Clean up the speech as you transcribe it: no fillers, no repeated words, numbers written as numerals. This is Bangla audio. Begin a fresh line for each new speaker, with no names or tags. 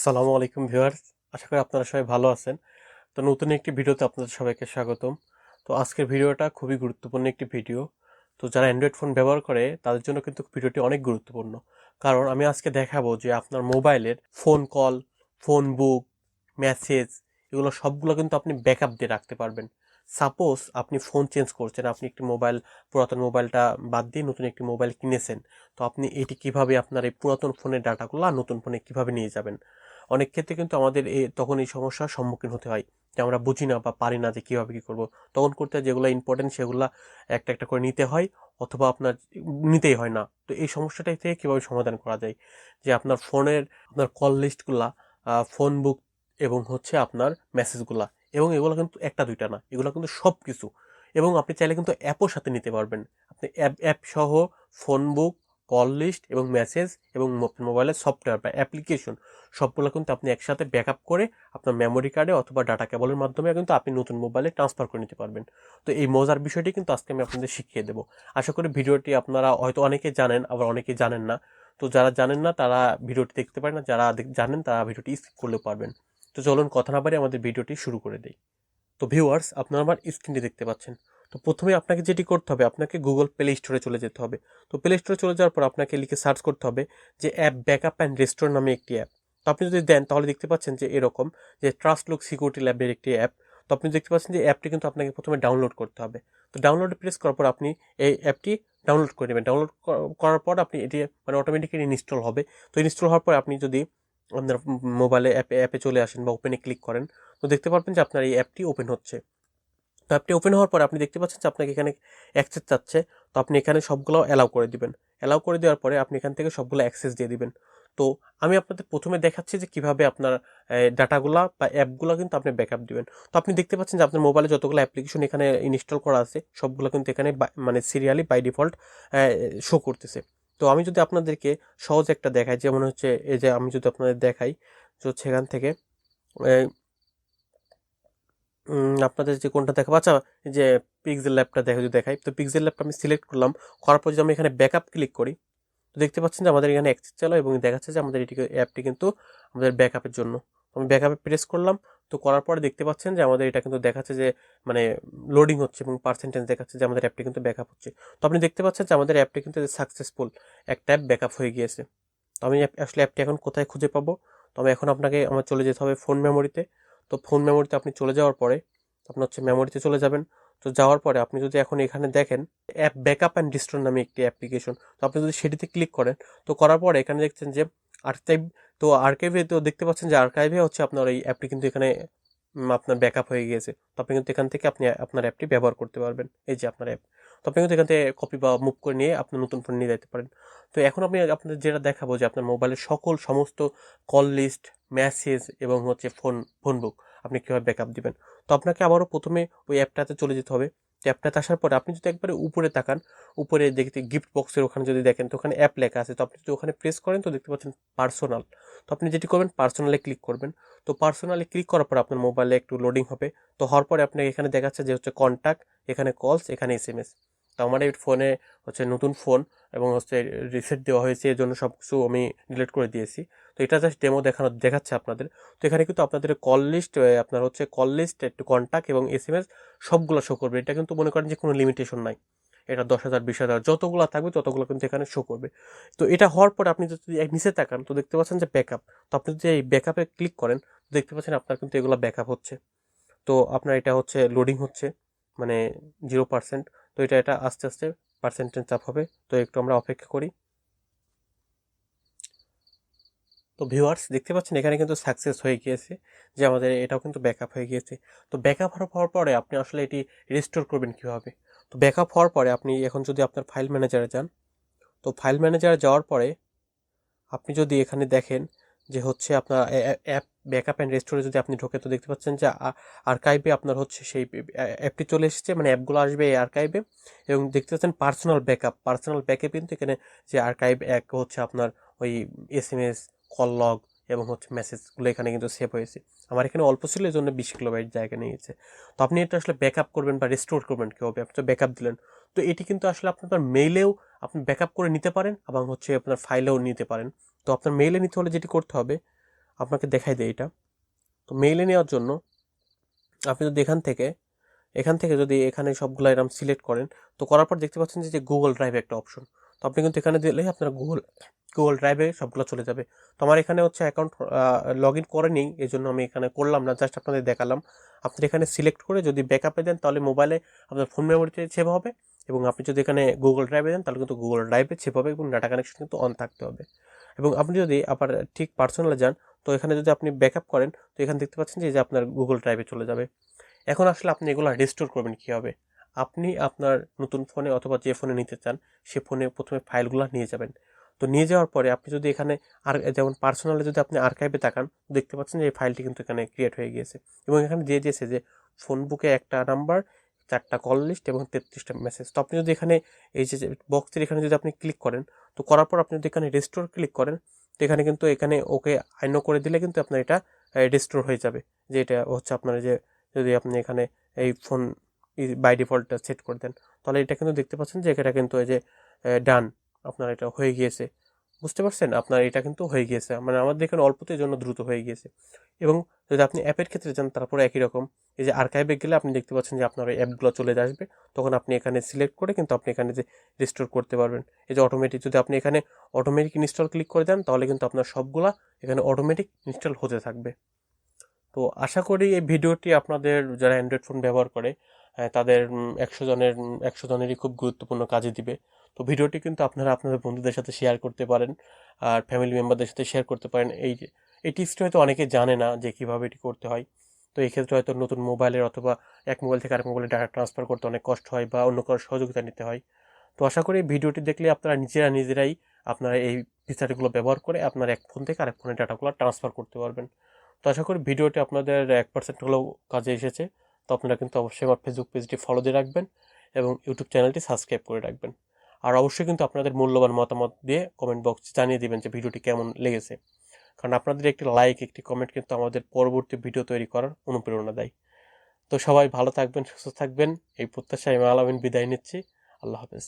আসসালামু আলাইকুম ভিউয়ার্স, আশা করি আপনারা সবাই ভালো আছেন। তো নতুন একটি ভিডিওতে আপনাদের সবাইকে স্বাগতম। তো আজকের ভিডিওটা খুবই গুরুত্বপূর্ণ একটি ভিডিও। তো যারা অ্যান্ড্রয়েড ফোন ব্যবহার করে তাদের জন্য কিন্তু ভিডিওটি অনেক গুরুত্বপূর্ণ, কারণ আমি আজকে দেখাবো যে আপনার মোবাইলের ফোন কল, ফোন বুক, মেসেজ, এগুলো সবগুলো কিন্তু আপনি ব্যাকআপ দিয়ে রাখতে পারবেন। সাপোজ আপনি ফোন চেঞ্জ করছেন, আপনি একটি মোবাইল, পুরাতন মোবাইলটা বাদ দিয়ে নতুন একটি মোবাইল কিনেছেন। তো আপনি এটি কিভাবে আপনার এই পুরাতন ফোনের ডাটাগুলো নতুন ফোনে কিভাবে নিয়ে যাবেন। অনেক ক্ষেত্রে কিন্তু আমাদের তখন এই সমস্যার সম্মুখীন হতে হয় যে আমরা বুঝি না বা পারি না যে কীভাবে কী করবো। তখন করতে যেগুলো ইম্পর্টেন্ট সেগুলো একটা একটা করে নিতে হয়, অথবা আপনার নিতেই হয় না। তো এই সমস্যাটা থেকে কীভাবে সমাধান করা যায়, যে আপনার ফোনের আপনার কল লিস্টগুলা, ফোন বুক এবং হচ্ছে আপনার মেসেজগুলা, এবং এগুলো কিন্তু একটা দুইটা না, এগুলো কিন্তু সব কিছু। এবং আপনি চাইলে কিন্তু অ্যাপও সাথে নিতে পারবেন। আপনি অ্যাপ সহ ফোন বুক, কল লিস্ট এবং মেসেজ এবং মোবাইলের সফটওয়্যার বা অ্যাপ্লিকেশন সবগুলো কিন্তু আপনি একসাথে ব্যাকআপ করে আপনার মেমোরি কার্ডে অথবা ডাটা কেবলের মাধ্যমে কিন্তু আপনি নতুন মোবাইলে ট্রান্সফার করে নিতে পারবেন। তো এই মজার বিষয়টি কিন্তু আজকে আমি আপনাদের শিখিয়ে দেবো। আশা করি ভিডিওটি আপনারা হয়তো অনেকে জানেন, আবার অনেকে জানেন না। তো যারা জানেন না তারা ভিডিওটি দেখতে পারেন না, যারা জানেন তারা ভিডিওটি স্কিপ করলেও পারবেন। তো চলুন কথা না বাড়িয়ে আমাদের ভিডিওটি শুরু করে দেই। তো ভিউয়ার্স, আপনারা আমার স্ক্রিনটি দেখতে পাচ্ছেন। তো প্রথমে আপনাকে যেটি করতে হবে, আপনাকে গুগল প্লে স্টোরে চলে যেতে হবে। তো প্লে স্টোরে চলে যাওয়ার পর আপনাকে লিখে সার্চ করতে হবে যে অ্যাপ ব্যাকআপ অ্যান্ড রেস্টোর নামে একটি অ্যাপ। তো আপনি যদি দেন তাহলে দেখতে পাচ্ছেন যে এরকম, যে ট্রাস্ট লুক সিকিউরিটি ল্যাবের একটি অ্যাপ। তো আপনি দেখতে পাচ্ছেন যে অ্যাপটি কিন্তু আপনাকে প্রথমে ডাউনলোড করতে হবে। তো ডাউনলোডে প্রেস করার পর আপনি এই অ্যাপটি ডাউনলোড করে নেবেন। ডাউনলোড করার পর আপনি এটি মানে অটোমেটিক্যালি ইনস্টল হবে। তো ইনস্টল হওয়ার পর আপনি যদি আপনার মোবাইলে অ্যাপে চলে আসেন বা ওপেনে ক্লিক করেন, তো দেখতে পারবেন যে আপনার এই অ্যাপটি ওপেন হচ্ছে। তো অ্যাপটি ওপেন হওয়ার পরে আপনি দেখতে পাচ্ছেন যে আপনাকে এখানে অ্যাক্সেস চাচ্ছে। তো আপনি এখানে সবগুলো অ্যালাউ করে দিবেন। অ্যালাউ করে দেওয়ার পরে আপনি এখান থেকে সবগুলো অ্যাক্সেস দিয়ে দিবেন। তো আমি আপনাদের প্রথমে দেখাচ্ছি যে কিভাবে আপনার ডাটাগুলা বা অ্যাপগুলো কিন্তু আপনি ব্যাকআপ দিবেন। তো আপনি দেখতে পাচ্ছেন যে আপনার মোবাইলে যতগুলো অ্যাপ্লিকেশন এখানে ইনস্টল করা আছে সবগুলো কিন্তু এখানে মানে সিরিয়ালি বাই ডিফল্ট শো করতেছে। তো আমি যদি আপনাদেরকে সহজ একটা দেখাই, যেমন হচ্ছে এই যে আমি যদি আপনাদের দেখাই, তো সেখান থেকে আপনাদের যে কোনটা দেখাবো, আচ্ছা এই যে পিক্সেল ল্যাবটা যদি দেখাই, তো পিক্সেল ল্যাবটা আমি সিলেক্ট করলাম। করার পর যদি আমি এখানে ব্যাকআপ ক্লিক করি, তো দেখতে পাচ্ছেন যে আমাদের এখানে অ্যাক্সেস চালো এবং দেখাচ্ছে যে আমাদের এটি অ্যাপটি কিন্তু আমাদের ব্যাকআপের জন্য। আমি ব্যাকআপে প্রেস করলাম। তো করার পরে দেখতে পাচ্ছেন যে আমাদের এটা কিন্তু দেখাচ্ছে যে মানে লোডিং হচ্ছে এবং পার্সেন্টেজ দেখাচ্ছে যে আমাদের অ্যাপটি কিন্তু ব্যাকআপ হচ্ছে। তো আপনি দেখতে পাচ্ছেন যে আমাদের অ্যাপটি কিন্তু সাকসেসফুল, একটা অ্যাপ ব্যাকআপ হয়ে গিয়েছে। তো আমি আসলে অ্যাপটি এখন কোথায় খুঁজে পাবো? তো আমি এখন আপনাকে আমার চলে যেতে হবে ফোন মেমোরিতে। তো ফোন মেমোরিতে আপনি চলে যাওয়ার পরে আপনি হচ্ছে মেমোরিতে চলে যাবেন। তো যাওয়ার পরে আপনি যদি এখন এখানে দেখেন অ্যাপ ব্যাকআপ অ্যান্ড রিস্টোর নামে একটি অ্যাপ্লিকেশন, তো আপনি যদি সেটিতে ক্লিক করেন, তো করার পরে এখানে দেখছেন যে আর্কাইভ। তো আর্কাইভে তো দেখতে পাচ্ছেন যে আর্কাইভে হচ্ছে আপনার এই অ্যাপটি কিন্তু এখানে আপনার ব্যাকআপ হয়ে গিয়েছে। তো আপনি কিন্তু এখান থেকে আপনি আপনার অ্যাপটি ব্যবহার করতে পারবেন। এই যে আপনার অ্যাপ। তো আপনি কিন্তু এখান থেকে কপি বা মুভ করে নিয়ে আপনার নতুন ফোন নিয়ে যেতে পারেন। তো এখন আমি আপনাদের যেটা দেখাবো যে আপনার মোবাইলের সমস্ত কল লিস্ট, মেসেজ এবং হচ্ছে ফোন বুক আপনি কীভাবে ব্যাকআপ দিবেন। তো আপনাকে আবারও প্রথমে ওই অ্যাপটাতে চলে যেতে হবে। তো অ্যাপটাতে আসার পরে আপনি যদি একবারে উপরে তাকান, উপরে দেখতে গিফট বক্সের ওখানে যদি দেখেন, তো ওখানে অ্যাপ লেখা আছে। তো আপনি যদি ওখানে প্রেস করেন, তো দেখতে পাচ্ছেন পার্সোনাল। তো আপনি যেটি করবেন পার্সোনালে ক্লিক করবেন। তো পার্সোনালি ক্লিক করার পর আপনার মোবাইলে একটু লোডিং হবে। তো হওয়ার পরে আপনাকে এখানে দেখাচ্ছে যে হচ্ছে কন্ট্যাক্ট, এখানে কলস, এখানে এসএমএস। তো আমার এই ফোনে হচ্ছে নতুন ফোন এবং হচ্ছে রিসেট দেওয়া হয়েছে, এর জন্য সব কিছু আমি ডিলিট করে দিয়েছি। তো এটা জাস্ট ডেমো দেখাচ্ছে আপনাদের। তো এখানে কিন্তু আপনাদের কল লিস্ট, আপনার হচ্ছে কল লিস্ট, একটু কন্ট্যাক্ট এবং এসএমএস সবগুলো শো করবে। এটা কিন্তু মনে করেন যে কোনো লিমিটেশন নাই। এটা 10,000, 20,000 যতগুলো থাকবে ততগুলো কিন্তু এখানে শো করবে। তো এটা হওয়ার পর আপনি যদি নিচে তাকান, তো দেখতে পাচ্ছেন যে ব্যাকআপ। তো আপনি যদি এই ব্যাকআপে ক্লিক করেন, তো দেখতে পাচ্ছেন আপনার কিন্তু এগুলো ব্যাকআপ হচ্ছে। তো আপনার এটা হচ্ছে লোডিং হচ্ছে, মানে 0%। তো এটা আস্তে আস্তে পার্সেন্টেজ আপ হবে। তো একটু আমরা অপেক্ষা করি। তো ভিউয়ার্স, দেখতে পাচ্ছেন এখানে কিন্তু সাকসেস হয়ে গিয়েছে, যে আমাদের এটাও কিন্তু ব্যাকআপ হয়ে গিয়েছে। তো ব্যাকআপ হওয়ার পরে আপনি আসলে এটি রিস্টোর করবেন কীভাবে? তো ব্যাকআপ হওয়ার পরে আপনি এখন যদি আপনার ফাইল ম্যানেজারে যান, তো ফাইল ম্যানেজারে যাওয়ার পরে আপনি যদি এখানে দেখেন যে হচ্ছে আপনার অ্যাপ ব্যাকআপ অ্যান্ড রেস্টোরে যদি আপনি ঢোকে, তো দেখতে পাচ্ছেন যে আর্কাইভে আপনার হচ্ছে সেই অ্যাপটি চলে এসেছে, মানে অ্যাপগুলো আসবে এই আর্কাইভে। এবং দেখতে পাচ্ছেন পার্সোনাল ব্যাকআপ কিন্তু এখানে যে আর্কাইভ এক হচ্ছে আপনার ওই এসএমএস, কল লগ এবং হচ্ছে মেসেজগুলো এখানে কিন্তু সেভ হয়েছে। আমার এখানে অল্প ছিল, এই জন্য 20 কিলোবাইট জায়গা নিয়েছে। তো আপনি এটা আসলে ব্যাকআপ করবেন বা রেস্টোর করবেন কীভাবে? আপনি তো ব্যাকআপ দিলেন, তো এটি কিন্তু আসলে আপনার মেইলেও আপনি ব্যাকআপ করে নিতে পারেন এবং হচ্ছে আপনার ফাইলেও নিতে পারেন। তো আপনার মেইলে নিতে হলে যেটি করতে হবে, আপনাকে দেখাই দেয় এটা। তো মেইলে নেওয়ার জন্য আপনি যদি এখান থেকে যদি এখানে সবগুলো এরকম সিলেক্ট করেন, তো করার পর দেখতে পাচ্ছেন যে গুগল ড্রাইভে একটা অপশন। তো আপনি কিন্তু এখানে দিলেই আপনার গুগল ড্রাইভে সবগুলো চলে যাবে। তো আমার এখানে হচ্ছে অ্যাকাউন্ট লগ ইন করেনি, এই জন্য আমি এখানে করলাম না, জাস্ট আপনাদের দেখালাম। আপনি এখানে সিলেক্ট করে যদি ব্যাকআপে দেন তাহলে মোবাইলে আপনার ফোন মেমোরিতে সেভ হবে, এবং আপনি যদি এখানে গুগল ড্রাইভে দেন তাহলে কিন্তু গুগল ড্রাইভে সেভ হবে, এবং ডাটা কানেকশন কিন্তু অন থাকতে হবে। এবং আপনি যদি আবার ঠিক পার্সোনালে যান, তো এখানে যদি আপনি ব্যাকআপ করেন, তো এখানে দেখতে পাচ্ছেন যে আপনার গুগল ড্রাইভে চলে যাবে। এখন আসলে আপনি এগুলো রিস্টোর করবেন কীভাবে? আপনি আপনার নতুন ফোনে অথবা যে ফোনে নিতে চান সে ফোনে প্রথমে ফাইলগুলো নিয়ে যাবেন। তো নিয়ে যাওয়ার পরে আপনি যদি এখানে আর যেমন পার্সোনালে যদি আপনি আর্কাইভে তাকান, দেখতে পাচ্ছেন যে এই ফাইলটি কিন্তু এখানে ক্রিয়েট হয়ে গিয়েছে, এবং এখানে দিয়ে দিয়েছে যে ফোন বুকে একটা নাম্বার, 4টা কল লিস্ট এবং 33টা মেসেজ। তো আপনি যদি এখানে এই যে বক্সের এখানে যদি আপনি ক্লিক করেন, তো করার পর আপনি যদি এখানে রিস্টোর ক্লিক করেন, তো এখানে কিন্তু এখানে ওকে আইনো করে দিলে কিন্তু আপনার এটা রিস্টোর হয়ে যাবে। যে এটা হচ্ছে আপনার যে যদি আপনি এখানে এই ফোন বাই ডিফল্টটা সেট করে দেন, তাহলে এটা কিন্তু দেখতে পাচ্ছেন যে এটা কিন্তু এই যে ডান, আপনার এটা হয়ে গিয়েছে। বুঝতে পারছেন? আপনার এটা কিন্তু হয়ে গিয়েছে, মানে আমাদের এখানে অল্পতের জন্য দ্রুত হয়ে গিয়েছে। এবং যদি আপনি অ্যাপের ক্ষেত্রে যান, তারপরে একই রকম, এই যে আর্কাইভে গেলে আপনি দেখতে পাচ্ছেন যে আপনার ওই অ্যাপগুলো চলে আসবে। তখন আপনি এখানে সিলেক্ট করে কিন্তু আপনি এখানে যে রিস্টোর করতে পারবেন। এই যে অটোমেটিক, যদি আপনি এখানে অটোমেটিক ইনস্টল ক্লিক করে দেন, তাহলে কিন্তু আপনার সবগুলা এখানে অটোমেটিক ইনস্টল হতে থাকবে। তো আশা করি এই ভিডিওটি আপনাদের যারা অ্যান্ড্রয়েড ফোন ব্যবহার করে তাদের 100 জনেরই খুব গুরুত্বপূর্ণ কাজে দিবে। তো ভিডিওটি কিন্তু আপনারা আপনাদের বন্ধুদের সাথে শেয়ার করতে পারেন, আর ফ্যামিলি মেম্বারদের সাথে শেয়ার করতে পারেন। এই টিপসটি হয়তো অনেকে জানে না যে কীভাবে এটি করতে হয়। তো এই ক্ষেত্রে হয়তো নতুন মোবাইলের অথবা এক মোবাইল থেকে আরেক মোবাইলে ডাটা ট্রান্সফার করতে অনেক কষ্ট হয়, বা অন্য কারোর সহযোগিতা নিতে হয়। তো আশা করি ভিডিওটি দেখলে আপনারা নিজেরাই আপনারা এই ফিচারগুলো ব্যবহার করে আপনার এক ফোন থেকে আরেক ফোনে ডাটাগুলো ট্রান্সফার করতে পারবেন। তো আশা করি ভিডিওটি আপনাদের 1% হলেও কাজে এসেছে। তো আপনারা কিন্তু অবশ্যই আমার ফেসবুক পেজটি ফলো দিয়ে রাখবেন, এবং ইউটিউব চ্যানেলটি সাবস্ক্রাইব করে রাখবেন। আর অবশ্যই কিন্তু আপনাদের মূল্যবান মতামত দিয়ে কমেন্ট বক্সে জানিয়ে দিবেন যে ভিডিওটি কেমন লেগেছে। কারণ আপনাদের একটি লাইক, একটি কমেন্ট কিন্তু আমাদের পরবর্তী ভিডিও তৈরি করার অনুপ্রেরণা দেয়। তো সবাই ভালো থাকবেন, সুস্থ থাকবেন, এই প্রত্যাশায় আমি আলামিন বিদায় নিচ্ছি। আল্লাহ হাফেজ।